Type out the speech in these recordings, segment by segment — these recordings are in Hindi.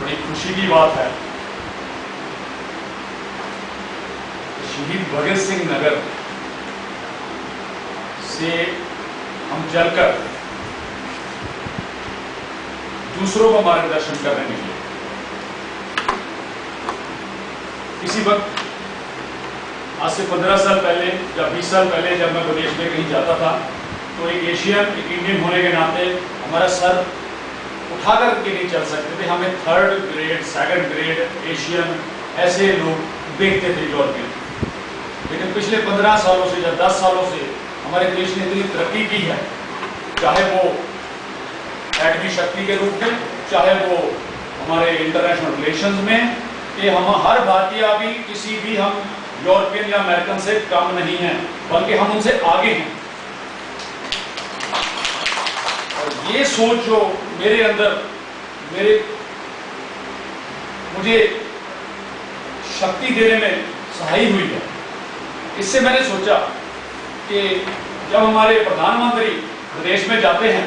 बड़ी खुशी की बात है, शहीद भगत सिंह नगर से हम चलकर दूसरों को मार्गदर्शन करने निकले। इसी वक्त आज से 15 साल पहले या 20 साल पहले जब मैं विदेश में कहीं जाता था तो एक एशियन, एक इंडियन होने के नाते हमारा सर उठाकर के नहीं चल सकते थे। हमें 3rd grade, 2nd grade Asian ऐसे लोग देखते थे यूरोपियन। लेकिन पिछले 15 सालों से या 10 सालों से हमारे देश ने इतनी तरक्की की है, चाहे वो एटमी शक्ति के रूप में, चाहे वो हमारे इंटरनेशनल रिलेशंस में, कि हम हर भारतीय अभी किसी भी हम यूरोपियन या अमेरिकन से कम नहीं हैं, बल्कि हम उनसे आगे हैं। और ये सोच जो मेरे अंदर मुझे शक्ति देने में सहायक हुई है, इससे मैंने सोचा कि जब हमारे प्रधानमंत्री विदेश में जाते हैं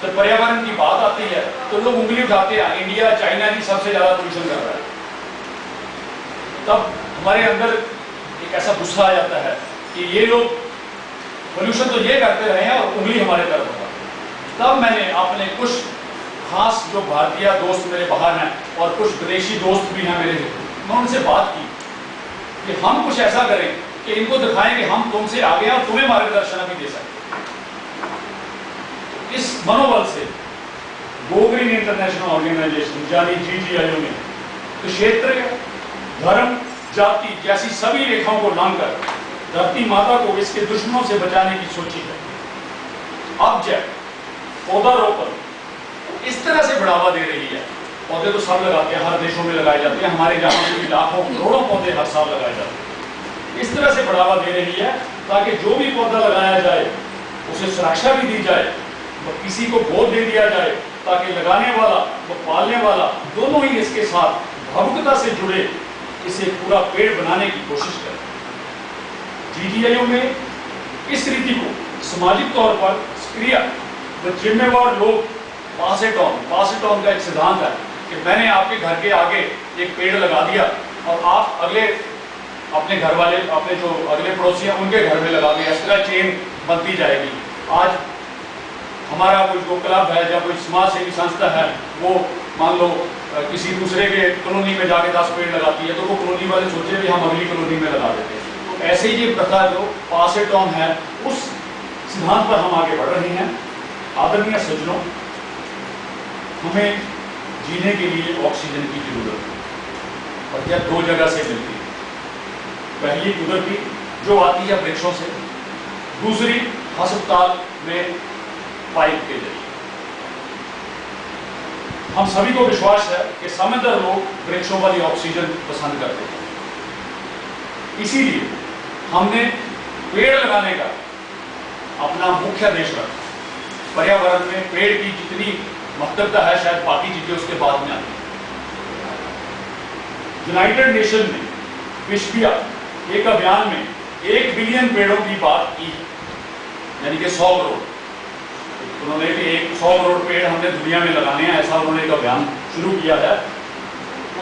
तो पर्यावरण की बात आती है तो लोग उंगली उठाते हैं, इंडिया चाइना ही सबसे ज्यादा पोल्यूशन कर रहा है। तब हमारे अंदर एक ऐसा गुस्सा आ जाता है कि ये लोग पोल्यूशन तो ये करते रहे हैं और उंगली हमारे तरफ होगा। तब मैंने अपने कुछ खास जो भारतीय दोस्त मेरे बाहर हैं और कुछ विदेशी दोस्त भी हैं मेरे, मैं उनसे बात की कि हम कुछ ऐसा करें कि इनको दिखाएं कि हम तुमसे आगे हैं और तुम्हें मार्गदर्शन भी दे सकते। इस मनोबल से गो ग्रीन इंटरनेशनल ऑर्गेनाइजेशन यानी GGIO ने क्षेत्र, धर्म, जाति जैसी सभी रेखाओं को लांघकर धरती माता को इसके दुश्मनों से बचाने की सोची है। अब जब पौधारोपण इस तरह से बढ़ावा दे रही है, पौधे तो सब लगाते हैं, हर देशों में लगाए जाते हैं, हमारे जहां भी लाखों करोड़ों पौधे हर साल लगाए जाते हैं, इस तरह से बढ़ावा दे रही है ताकि जो भी पौधा लगाया जाए उसे सुरक्षा भी दी जाए, तो किसी को बोध दे दिया जाए ताकि लगाने वाला व पालने वाला दोनों ही इसके साथ भावुकता से जुड़े, इसे पूरा पेड़ बनाने की कोशिश करें। GGIO में इस रीति को सामाजिक तौर पर सक्रिय व जिम्मेवार लोग पास इट ऑन का एक सिद्धांत है कि मैंने आपके घर के आगे एक पेड़ लगा दिया और आप अगले अपने घर वाले, अपने जो अगले पड़ोसी हैं उनके घर में लगा दिया, इस तरह चेन बनती जाएगी। आज हमारा कोई जो क्लब है या कोई समाज सेवी संस्था है, वो मान लो किसी दूसरे के कॉलोनी में जाके 10 पेड़ लगाती है, तो वो कॉलोनी वाले सोचे भी हम अगली कॉलोनी में लगा देते हैं। तो ऐसे ही ये प्रथा जो पास इट ऑन है, उस सिद्धांत पर हम आगे बढ़ रहे हैं। आदरणीय सज्जनों, हमें जीने के लिए ऑक्सीजन की जरूरत है और यह 2 जगह से मिलती है। पहली कुदरती जो आती है वृक्षों से, दूसरी अस्पताल में पाइप के जरिए। हम सभी को विश्वास है कि समझदार लोग वृक्षों वाली ऑक्सीजन पसंद करते हैं, इसीलिए हमने पेड़ लगाने का अपना मुख्य आदेश रखा। पर्यावरण में पेड़ की जितनी महत्वता है शायद बाकी चीजें उसके बाद में आती है। यूनाइटेड नेशन ने विश्व एक अभियान में 1 बिलियन पेड़ों की बात की, यानी कि 100 करोड़। उन्होंने कि 100 करोड़ पेड़ हमने दुनिया में लगाने हैं, ऐसा उन्होंने एक अभियान शुरू किया है।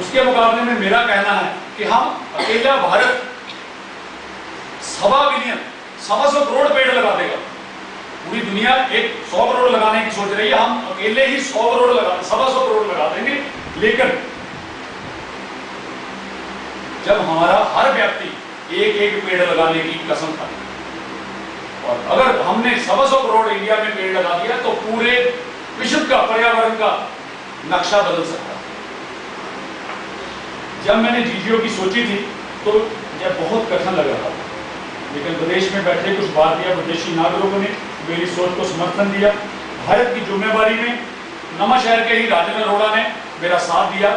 उसके मुकाबले में मेरा कहना है कि हम अकेला भारत 1.25 बिलियन, 125 करोड़ पेड़ लगा देगा। पूरी दुनिया 100 करोड़ लगाने की सोच रही है, हम अकेले ही 100 करोड़ लगा, 125 करोड़ लगा देंगे। लेकिन जब हमारा हर व्यक्ति एक पेड़ लगाने की कसम खाए, और अगर हमने 125 करोड़ इंडिया में पेड़ लगा दिया तो पूरे विश्व का पर्यावरण का नक्शा बदल सकता है। जब मैंने GGIO की सोची थी तो यह बहुत कठिन लग रहा था, लेकिन विदेश में बैठे कुछ भारतीय विदेशी नागरिकों ने मेरी सोच को समर्थन दिया। भारत की जिम्मेवारी में नवांशहर के ही राजेंद्र अरोड़ा ने मेरा साथ दिया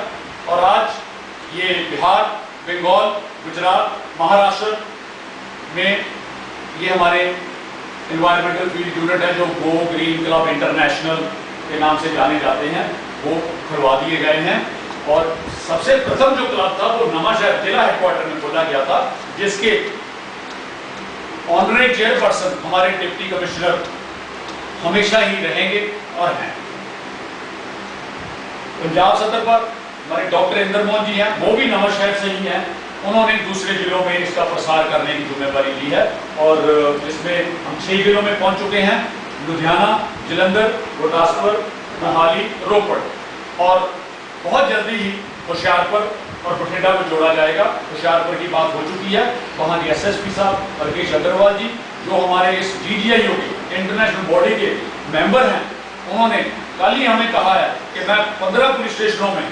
और आज ये बिहार, बंगाल, गुजरात, महाराष्ट्र में ये हमारे एनवायरमेंटल फील्ड यूनिट है जो गो ग्रीन क्लब इंटरनेशनल के नाम से जाने जाते हैं, वो खुलवा दिए गए हैं। और सबसे प्रथम जो क्लब था वो नवांशहर जिला हेडक्वार्टर में खोला गया था, जिसके ऑनरेरी चेयरपर्सन हमारे डिप्टी कमिश्नर हमेशा ही रहेंगे और हैं। पंजाब सतह पर हमारे डॉक्टर इंदर मोहन जी हैं, वो भी नवां शहर से ही हैं। उन्होंने दूसरे जिलों में इसका प्रसार करने की जिम्मेदारी ली है और इसमें हम 6 जिलों में पहुंच चुके हैं, लुधियाना, जलंधर, गुरदासपुर, मोहाली, रोपड़, और बहुत जल्दी ही होशियारपुर और बठिंडा को जोड़ा जाएगा। होशियारपुर की बात हो चुकी है, वहाँ के एसएसपी साहब राकेश अग्रवाल जी, जो हमारे इस DGIO के इंटरनेशनल बॉडी के मेंबर हैं, उन्होंने कल ही हमें कहा है कि मैं 15 पुलिस स्टेशनों में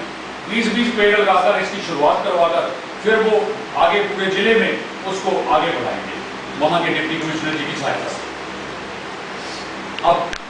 20-20 पेड़ लगाकर इसकी शुरुआत करवाकर फिर वो आगे पूरे जिले में उसको आगे बढ़ाएंगे वहाँ के डिप्टी कमिश्नर जी की सहायता से। अब